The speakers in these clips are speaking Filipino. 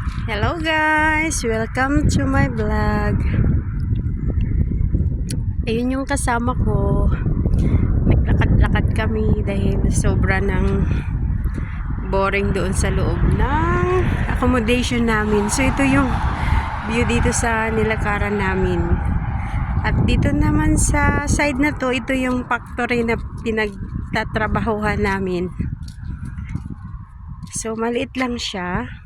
Hello guys! Welcome to my vlog. Ayun yung kasama ko. Naglakad-lakad kami dahil sobra ng boring doon sa loob ng accommodation namin. So ito yung view dito sa nilakaran namin. At dito naman sa side na to, ito yung factory na pinagtatrabahuhan namin. So maliit lang siya.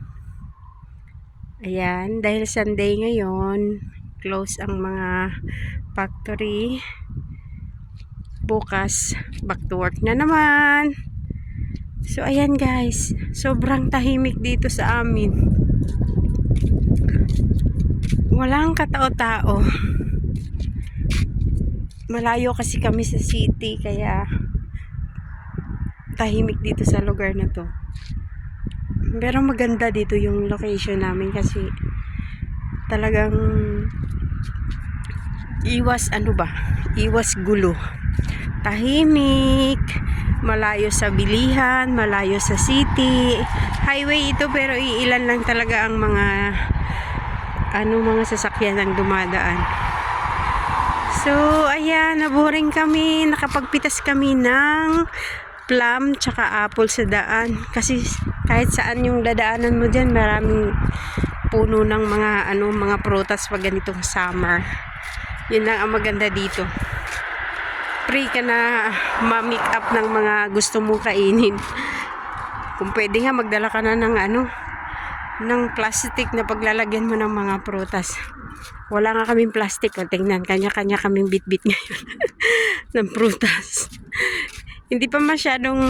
Ayan, dahil Sunday ngayon, close ang mga factory. Bukas, back to work na naman. So, ayan guys, sobrang tahimik dito sa amin. Walang katao-tao. Malayo kasi kami sa city, kaya tahimik dito sa lugar na to. Pero maganda dito yung location namin kasi talagang iwas gulo. Tahimik, malayo sa bilihan, malayo sa city. Highway ito pero iilan lang talaga ang mga sasakyan ang dumadaan. So, ayan, naboring kami, nakapagpitas kami ng plum tsaka apple sa daan kasi kahit saan yung dadaanan mo dyan, maraming puno ng mga prutas pag ganitong summer. Yun lang ang maganda dito. Free ka na ma-make up ng mga gusto mong kainin. Kung pwede nga, magdala ka na ng plastic na paglalagyan mo ng mga prutas. Wala nga kaming plastic. O, tingnan, kanya-kanya kaming bit-bit ngayon ng prutas. Hindi pa masyadong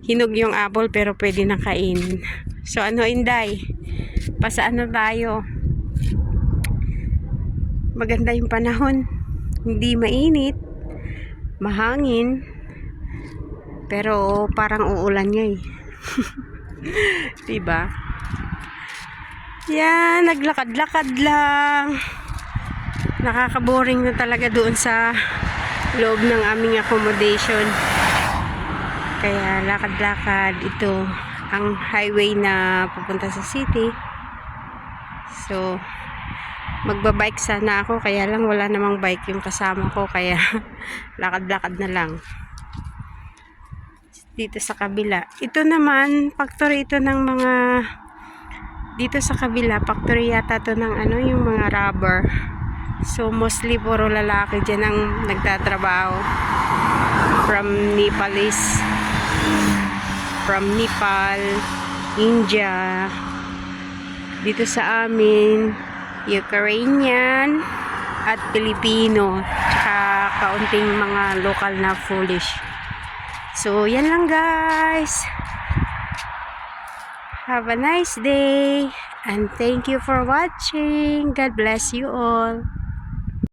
hinog yung apple pero pwede na kainin. So ano, Inday? Pasaan na tayo? Maganda yung panahon. Hindi mainit. Mahangin. Pero parang uulan nga eh. Diba? Yan, naglakad-lakad lang. Nakakaboring na talaga doon sa loob ng aming accommodation. Kaya lakad-lakad. Ito ang highway na pupunta sa city. So magbabike sana ako, kaya lang wala namang bike yung kasama ko, kaya lakad-lakad na lang. Dito sa kabila, ito naman factory ito ng mga, dito sa kabila factory yata to ng yung mga rubber. So mostly puro lalaki dyan ang nagtatrabaho from Nepal, India. Dito sa amin Ukrainian at Pilipino, tsaka kaunting mga local na Polish. So yan lang guys, have a nice day and thank you for watching. God bless you all.